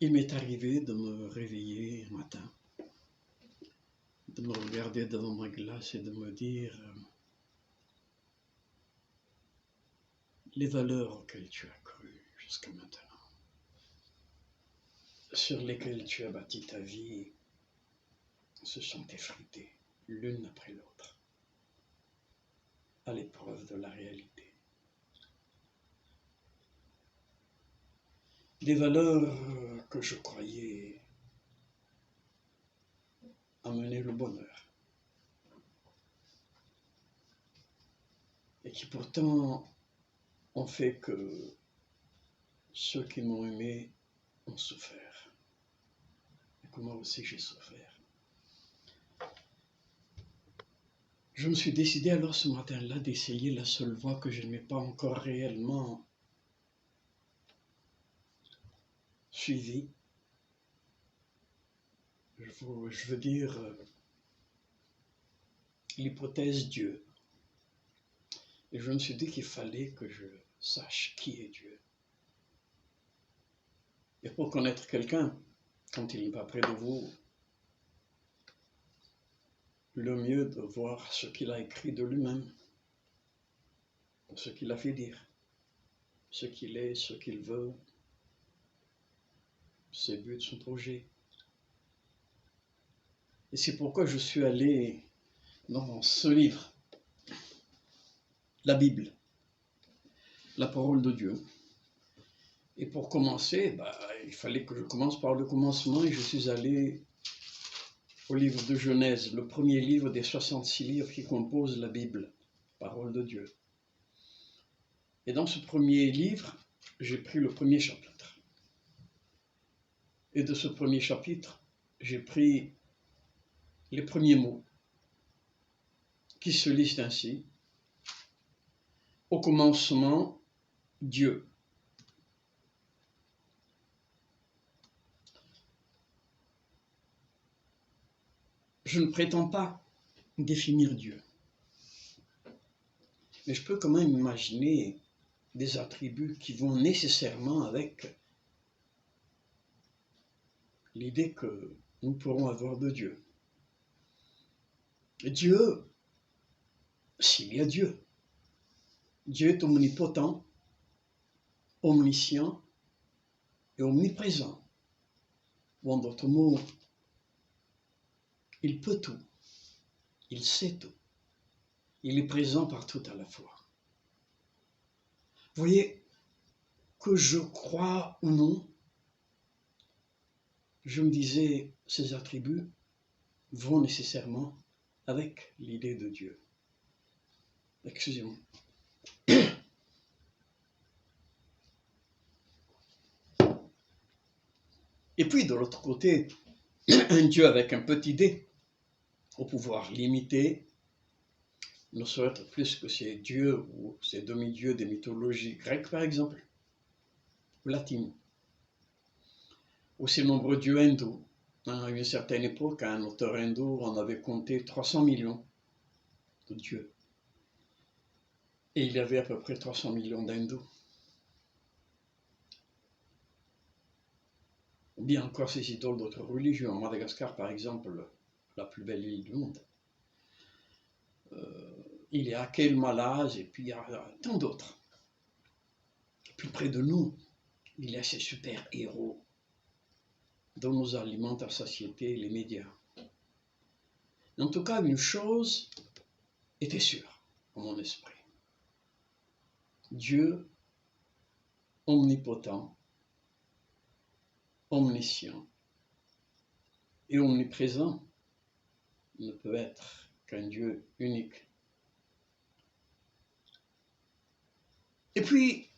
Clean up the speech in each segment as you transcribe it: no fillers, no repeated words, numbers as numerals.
Il m'est arrivé de me réveiller un matin, de me regarder devant ma glace et de me dire les valeurs auxquelles tu as cru jusqu'à maintenant, sur lesquelles tu as bâti ta vie, se sont effritées l'une après l'autre, à l'épreuve de la réalité. Des valeurs que je croyais amener le bonheur, et qui pourtant ont fait que ceux qui m'ont aimé ont souffert, et que moi aussi j'ai souffert. Je me suis décidé alors ce matin-là d'essayer la seule voie que je n'ai pas encore réellement suivie. Je veux dire l'hypothèse Dieu. Et je me suis dit qu'il fallait que je sache qui est Dieu. Et pour connaître quelqu'un, quand il n'est pas près de vous, le mieux de voir ce qu'il a écrit de lui-même, ce qu'il a fait dire, ce qu'il est, ce qu'il veut, ses buts, son projet. Et c'est pourquoi je suis allé dans ce livre, la Bible, la parole de Dieu. Et pour commencer, il fallait que je commence par le commencement, et je suis allé au livre de Genèse, le premier livre des 66 livres qui composent la Bible, parole de Dieu. Et dans ce premier livre, j'ai pris le premier chapitre. Et de ce premier chapitre, j'ai pris les premiers mots qui se lisent ainsi. Au commencement, Dieu. Je ne prétends pas définir Dieu, mais je peux quand même imaginer des attributs qui vont nécessairement avec l'idée que nous pourrons avoir de Dieu. Dieu, s'il y a Dieu, Dieu est omnipotent, omniscient et omniprésent. Ou en d'autres mots, il peut tout, il sait tout, il est présent partout à la fois. Vous voyez, que je crois ou non, je me disais, ces attributs vont nécessairement avec l'idée de Dieu. Excusez-moi. Et puis, de l'autre côté, un Dieu avec un petit d, au pouvoir limité, ne saurait être plus que ces dieux ou ces demi-dieux des mythologies grecques, par exemple, ou latines, ou ces nombreux dieux hindous. À une certaine époque, un auteur hindou en avait compté 300 millions de dieux. Et il y avait à peu près 300 millions d'hindous. Ou bien encore ces idoles d'autres religions. À Madagascar, par exemple, la plus belle île du monde. Il y a Akel Malaz, et puis il y a tant d'autres. Et puis près de nous, il y a ces super-héros dont nous alimentent à satiété les médias. En tout cas, une chose était sûre dans mon esprit. Dieu, omnipotent, omniscient et omniprésent, ne peut être qu'un Dieu unique. Et puis,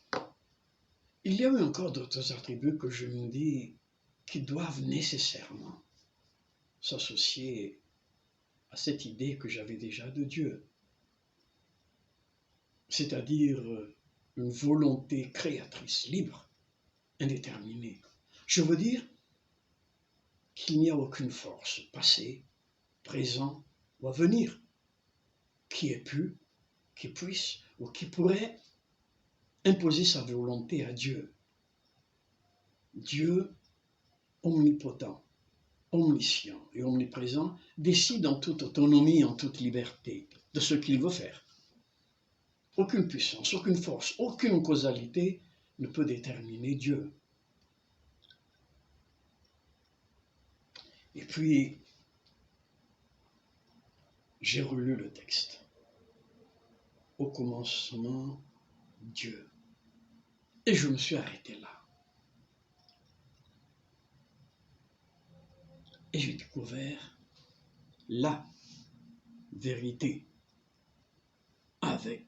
il y a eu encore d'autres attributs que je me dis qui doivent nécessairement s'associer à cette idée que j'avais déjà de Dieu, c'est-à-dire une volonté créatrice, libre, indéterminée. Je veux dire qu'il n'y a aucune force passée, présent ou à venir qui ait pu, qui puisse ou qui pourrait imposer sa volonté à Dieu. Dieu omnipotent, omniscient et omniprésent, décide en toute autonomie, en toute liberté de ce qu'il veut faire. Aucune puissance, aucune force, aucune causalité ne peut déterminer Dieu. Et puis, j'ai relu le texte. Au commencement, Dieu. Et je me suis arrêté là. Et j'ai découvert la vérité avec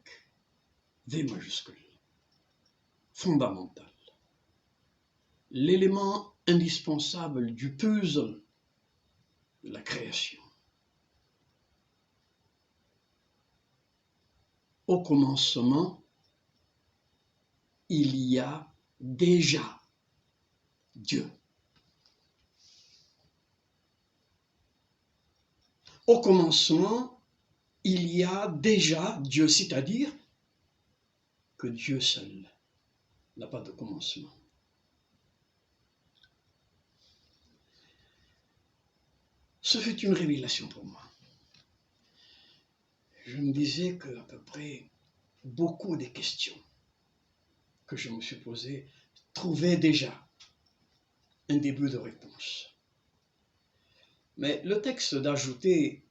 V majuscule, fondamentale. L'élément indispensable du puzzle de la création. Au commencement, il y a déjà Dieu. Au commencement, il y a déjà Dieu, c'est-à-dire que Dieu seul n'a pas de commencement. Ce fut une révélation pour moi. Je me disais qu'à peu près beaucoup des questions que je me suis posées trouvaient déjà un début de réponse. Mais le texte d'ajouter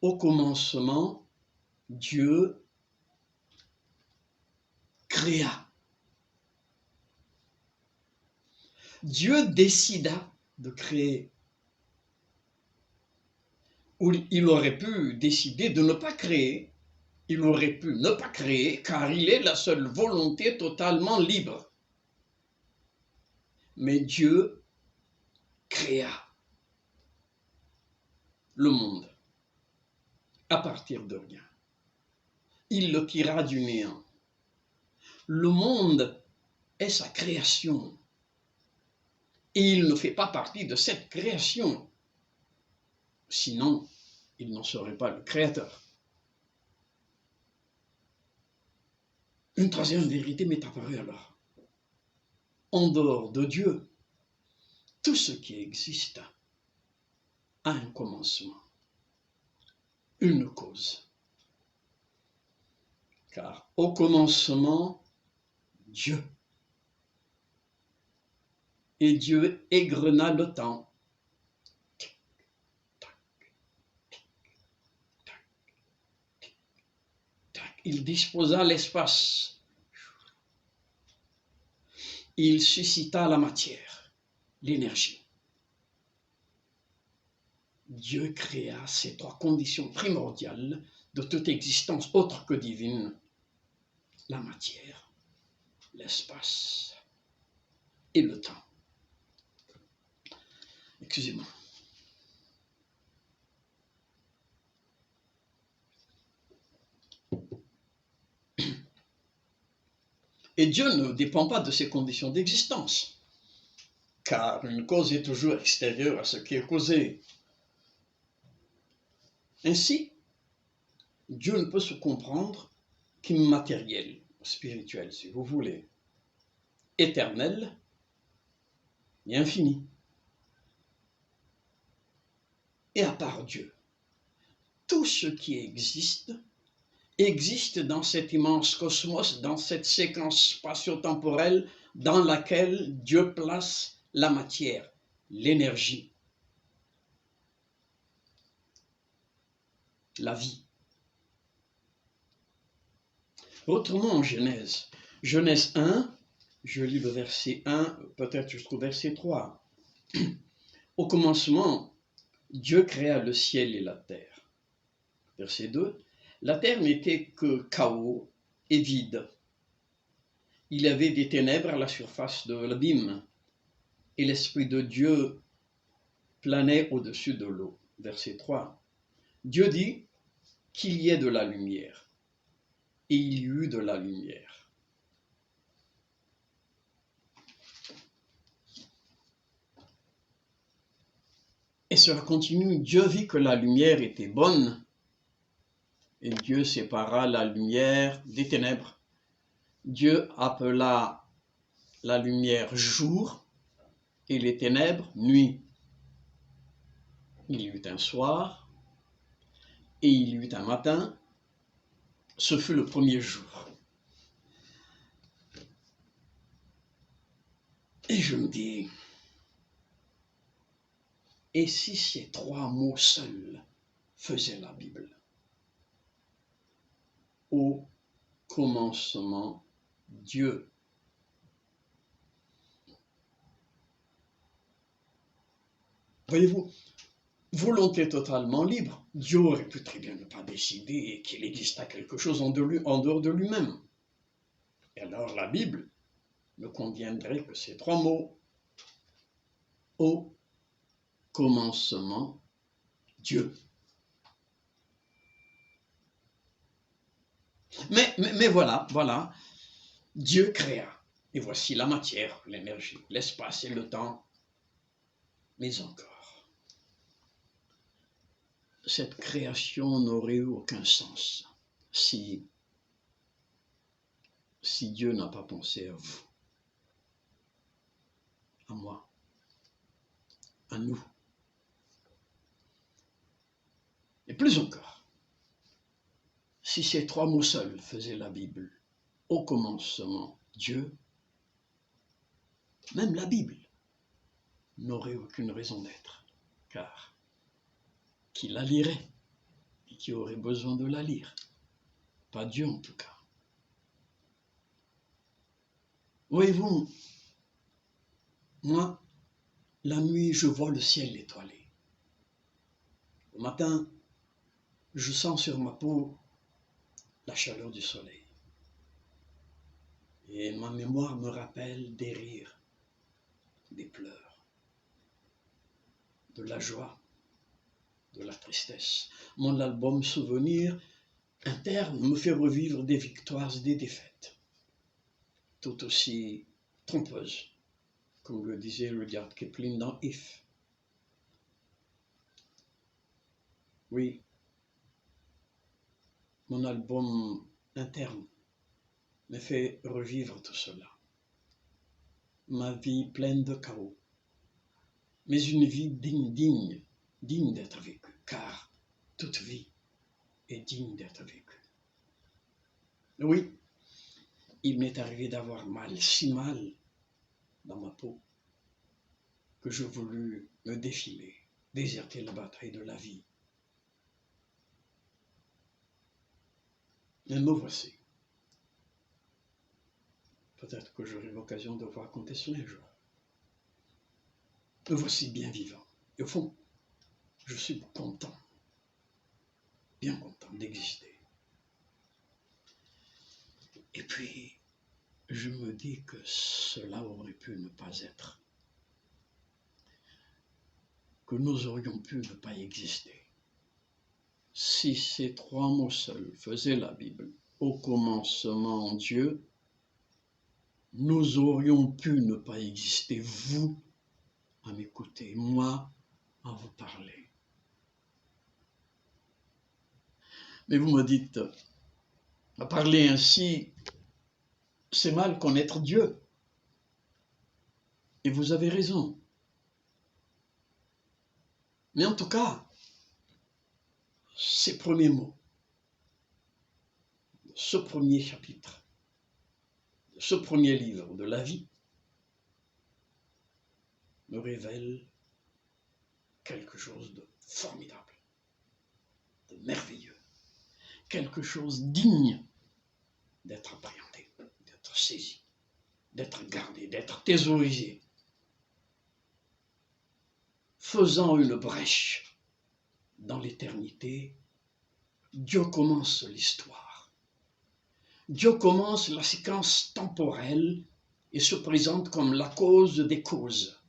au commencement, Dieu créa. Dieu décida de créer. Ou il aurait pu décider de ne pas créer. Il aurait pu ne pas créer car il est la seule volonté totalement libre. Mais Dieu créa le monde à partir de rien. Il le tira du néant. Le monde est sa création. Et il ne fait pas partie de cette création. Sinon, il n'en serait pas le créateur. Une troisième vérité m'est apparue alors. En dehors de Dieu, tout ce qui existe a un commencement, une cause. Car au commencement, Dieu. Et Dieu égrena le temps. Il disposa l'espace. Il suscita la matière, l'énergie. Dieu créa ces trois conditions primordiales de toute existence autre que divine: la matière, l'espace et le temps. Excusez-moi. Et Dieu ne dépend pas de ces conditions d'existence, car une cause est toujours extérieure à ce qui est causé. Ainsi, Dieu ne peut se comprendre qu'immatériel, spirituel, si vous voulez, éternel et infini. Et à part Dieu, tout ce qui existe dans cet immense cosmos, dans cette séquence spatio-temporelle dans laquelle Dieu place la matière, l'énergie, la vie. Retournons en Genèse. Genèse 1, je lis le verset 1, peut-être jusqu'au verset 3. Au commencement, Dieu créa le ciel et la terre. Verset 2. La terre n'était que chaos et vide. Il y avait des ténèbres à la surface de l'abîme, et l'Esprit de Dieu planait au-dessus de l'eau. Verset 3. Dieu dit qu'il y ait de la lumière, et il y eut de la lumière. Et cela continue. Dieu vit que la lumière était bonne, et Dieu sépara la lumière des ténèbres. Dieu appela la lumière jour, et les ténèbres, nuit. Il y eut un soir, et il y eut un matin, ce fut le premier jour. Et je me dis, et si ces trois mots seuls faisaient la Bible? Au commencement, Dieu. Voyez-vous, volonté totalement libre. Dieu aurait pu très bien ne pas décider qu'il exista quelque chose en dehors de lui-même. Et alors la Bible ne conviendrait que ces trois mots. Au commencement, Dieu. Mais voilà, Dieu créa. Et voici la matière, l'énergie, l'espace et le temps. Mais encore, cette création n'aurait eu aucun sens si Dieu n'a pas pensé à vous, à moi, à nous. Et plus encore, si ces trois mots seuls faisaient la Bible, au commencement, Dieu, même la Bible n'aurait aucune raison d'être, car qui la lirait et qui aurait besoin de la lire? Pas Dieu en tout cas. Voyez-vous, moi, la nuit, je vois le ciel étoilé. Le matin, je sens sur ma peau la chaleur du soleil. Et ma mémoire me rappelle des rires, des pleurs, de la joie, de la tristesse. Mon album Souvenir interne me fait revivre des victoires et des défaites, tout aussi trompeuses, comme le disait Rudyard Kipling dans If. Oui, mon album interne me fait revivre tout cela. Ma vie pleine de chaos, mais une vie digne d'être vécue, car toute vie est digne d'être vécue. Oui, il m'est arrivé d'avoir mal, si mal dans ma peau, que je voulus me défiler, déserter la bataille de la vie. Mais me voici. Peut-être que j'aurai l'occasion de vous raconter cela un jour. Me voici bien vivant. Et au fond, je suis content, bien content d'exister. Et puis, je me dis que cela aurait pu ne pas être, que nous aurions pu ne pas exister. Si ces trois mots seuls faisaient la Bible, au commencement Dieu, nous aurions pu ne pas exister, vous à m'écouter, moi à vous parler. Mais vous me dites, à parler ainsi, c'est mal connaître Dieu. Et vous avez raison. Mais en tout cas, ces premiers mots, ce premier chapitre, ce premier livre de la vie, me révèlent quelque chose de formidable, de merveilleux, quelque chose digne d'être appréhendé, d'être saisi, d'être gardé, d'être thésaurisé, faisant une brèche dans l'éternité. Dieu commence l'histoire. Dieu commence la séquence temporelle et se présente comme la cause des causes,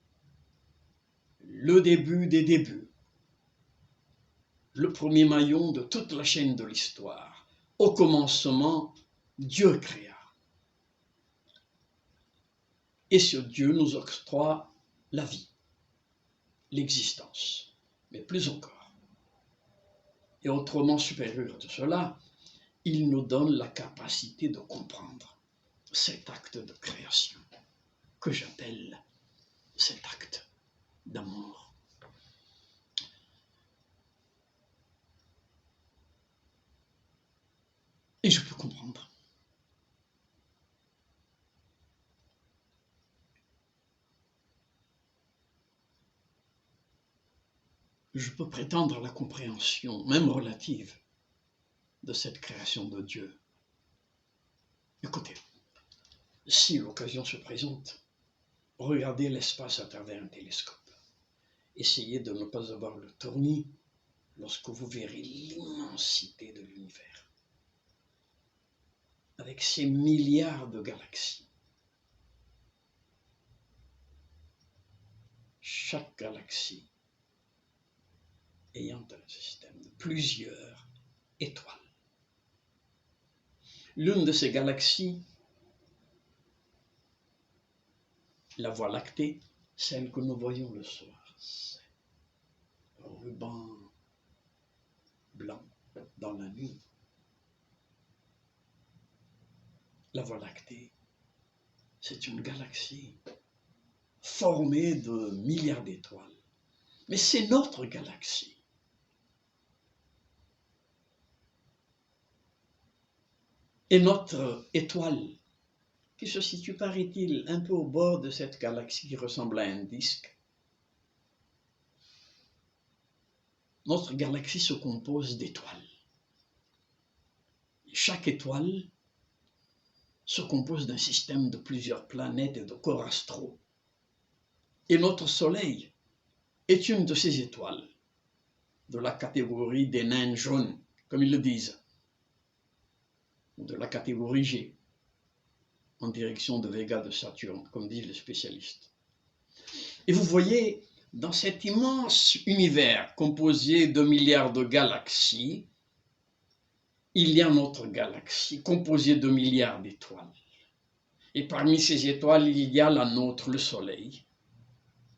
le début des débuts, le premier maillon de toute la chaîne de l'histoire. Au commencement, Dieu créa. Et ce Dieu nous octroie la vie, l'existence, mais plus encore. Et autrement supérieur à cela, il nous donne la capacité de comprendre cet acte de création que j'appelle cet acte d'amour. Et je peux comprendre. Je peux prétendre à la compréhension, même relative, de cette création de Dieu. Écoutez, si l'occasion se présente, regardez l'espace à travers un télescope. Essayez de ne pas avoir le tournis lorsque vous verrez l'immensité de l'univers, avec ses milliards de galaxies. Chaque galaxie ayant un système de plusieurs étoiles. L'une de ces galaxies, la Voie lactée, celle que nous voyons le soir, c'est un ruban blanc dans la nuit. La Voie lactée, c'est une galaxie formée de milliards d'étoiles. Mais c'est notre galaxie. Et notre étoile, qui se situe, paraît-il, un peu au bord de cette galaxie qui ressemble à un disque, notre galaxie se compose d'étoiles. Chaque étoile se compose d'un système de plusieurs planètes et de corps astraux. Et notre Soleil est une de ces étoiles, de la catégorie des nains jaunes, comme ils le disent, ou de la catégorie G, en direction de Vega de Saturne, comme disent les spécialistes. Et vous voyez, dans cet immense univers composé de milliards de galaxies, il y a notre galaxie composée de milliards d'étoiles. Et parmi ces étoiles, il y a la nôtre, le Soleil,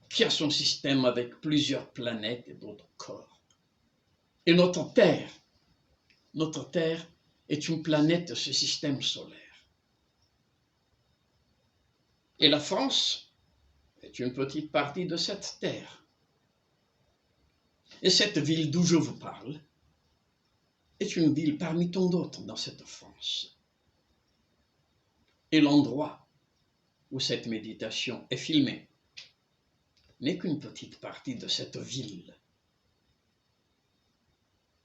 qui a son système avec plusieurs planètes et d'autres corps. Et notre Terre est une planète de ce système solaire. Et la France est une petite partie de cette Terre. Et cette ville d'où je vous parle est une ville parmi tant d'autres dans cette France. Et l'endroit où cette méditation est filmée n'est qu'une petite partie de cette ville.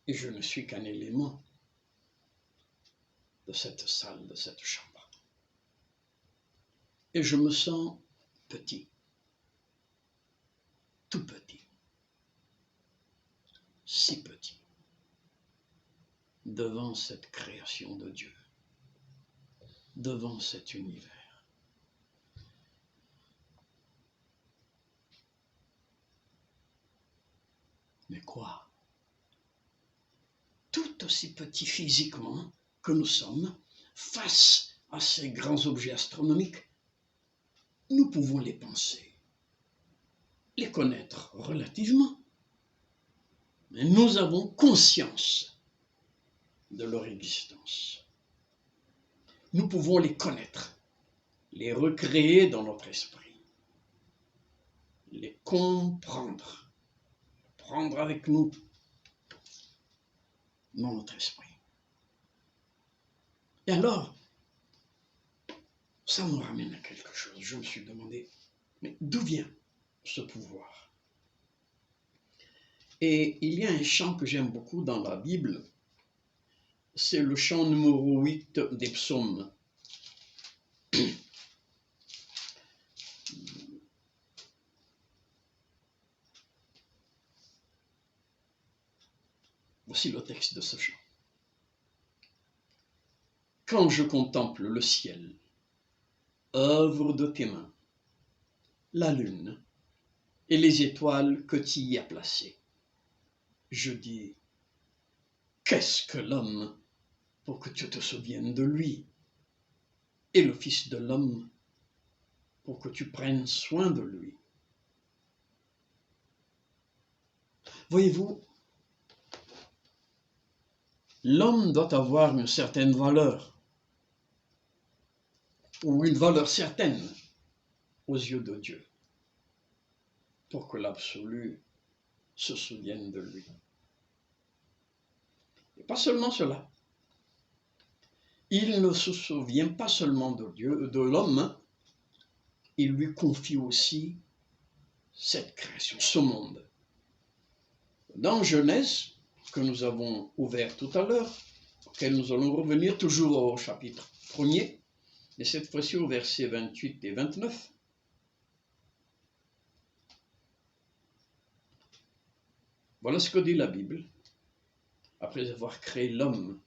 Et je ne suis qu'un élément de cette salle, de cette chambre. Et je me sens petit, tout petit, si petit, devant cette création de Dieu, devant cet univers. Mais quoi? Tout aussi petit physiquement que nous sommes, face à ces grands objets astronomiques, nous pouvons les penser, les connaître relativement, mais nous avons conscience de leur existence. Nous pouvons les connaître, les recréer dans notre esprit, les comprendre, prendre avec nous dans notre esprit. Et alors, ça nous ramène à quelque chose. Je me suis demandé, mais d'où vient ce pouvoir? Et il y a un chant que j'aime beaucoup dans la Bible, c'est le chant numéro 8 des psaumes. Voici le texte de ce chant. Quand je contemple le ciel, œuvre de tes mains, la lune et les étoiles que tu y as placées, je dis, qu'est-ce que l'homme pour que tu te souviennes de lui, et le Fils de l'homme pour que tu prennes soin de lui. Voyez-vous, l'homme doit avoir une certaine valeur, ou une valeur certaine aux yeux de Dieu. pour que l'absolu se souvienne de lui. Et pas seulement cela. Il ne se souvient pas seulement de Dieu, de l'homme, il lui confie aussi cette création, ce monde. Dans Genèse, que nous avons ouvert tout à l'heure, auquel nous allons revenir toujours au chapitre 1er, et cette fois-ci au verset 28 et 29, voilà ce que dit la Bible, après avoir créé l'homme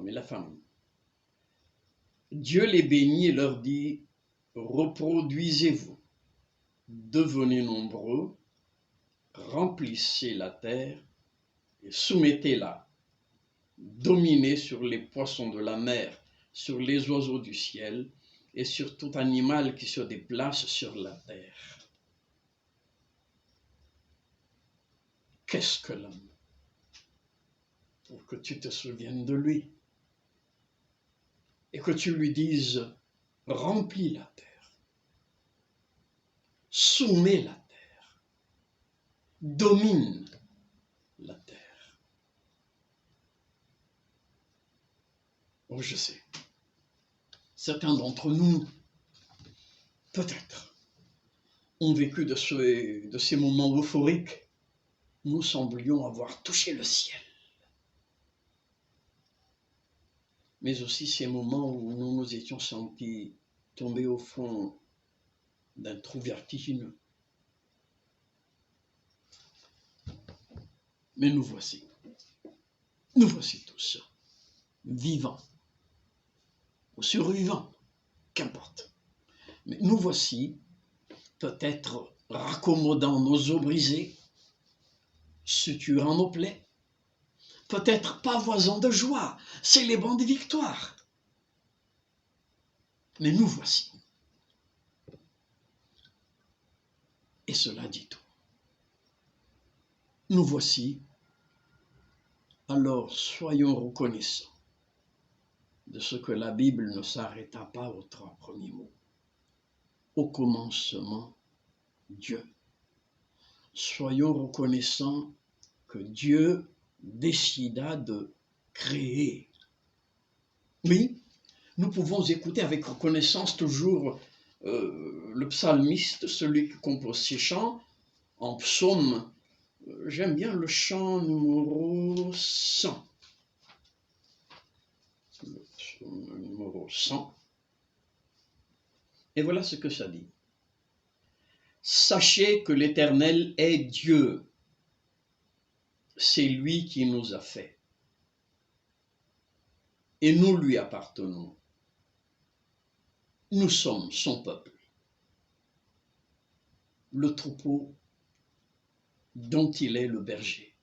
et la femme. Dieu les bénit et leur dit, reproduisez-vous, devenez nombreux, remplissez la terre et soumettez-la, dominez sur les poissons de la mer, sur les oiseaux du ciel et sur tout animal qui se déplace sur la terre. Qu'est-ce que l'homme? Pour que tu te souviennes de lui et que tu lui dises, remplis la terre, soumets la terre, domine la terre. Oh, je sais, certains d'entre nous, peut-être, ont vécu de ces moments euphoriques. Nous semblions avoir touché le ciel. Mais aussi ces moments où nous nous étions sentis tomber au fond d'un trou vertigineux. Mais nous voici tous, vivants, ou survivants, qu'importe. Mais nous voici, peut-être raccommodant nos os brisés, suturant nos plaies, peut-être pavoisant de joie, célébrant des victoires. Mais nous voici. Et cela dit tout. Nous voici, alors soyons reconnaissants de ce que la Bible ne s'arrêta pas aux 3 premiers mots. Au commencement, Dieu. Soyons reconnaissants que Dieu décida de créer. Oui, nous pouvons écouter avec reconnaissance toujours le psalmiste, celui qui compose ses chants, en psaume. J'aime bien le chant numéro 100. Le psaume numéro 100. Et voilà ce que ça dit. Sachez que l'Éternel est Dieu. C'est lui qui nous a fait. Et nous lui appartenons. Nous sommes son peuple. Le troupeau dont il est le berger.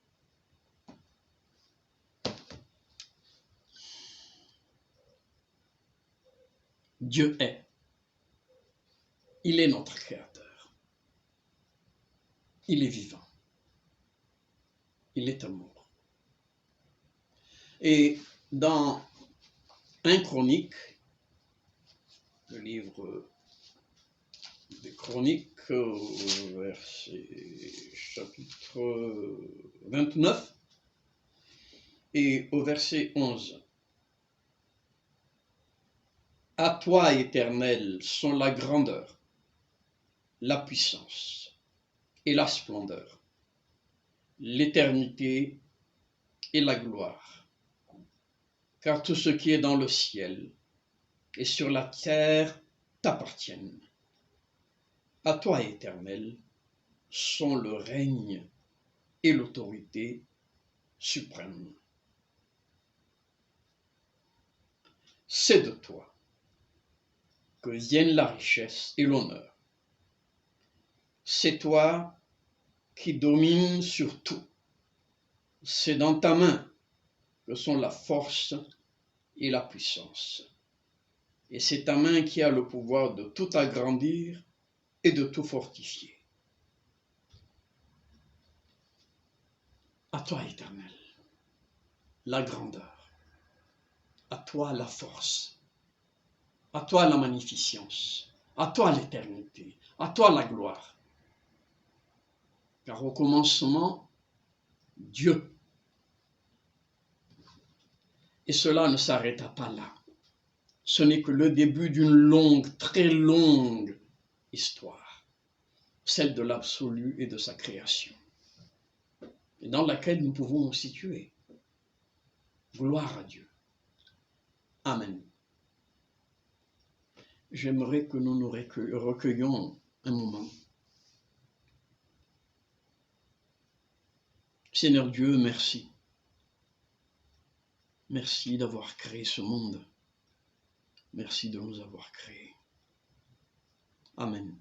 Dieu est. Il est notre Créateur. Il est vivant. Il est amour. Et dans 1 Chronique, le livre des Chroniques, chapitre 29, et au verset 11. À toi, Éternel, sont la grandeur, la puissance et la splendeur, l'éternité et la gloire. Car tout ce qui est dans le ciel et sur la terre t'appartiennent. À toi, Éternel, sont le règne et l'autorité suprême. C'est de toi que viennent la richesse et l'honneur. C'est toi qui domines sur tout. C'est dans ta main que sont la force et la puissance. Et c'est ta main qui a le pouvoir de tout agrandir et de tout fortifier. À toi, Éternel, la grandeur. À toi, la force. À toi, la magnificence. À toi, l'éternité. À toi la gloire. Car au commencement, Dieu. Et cela ne s'arrêta pas là. Ce n'est que le début d'une longue, très longue histoire, celle de l'absolu et de sa création, et dans laquelle nous pouvons nous situer. Gloire à Dieu. Amen. J'aimerais que nous nous recueillions un moment. Seigneur Dieu, merci. Merci d'avoir créé ce monde. Merci de nous avoir créés. Amen.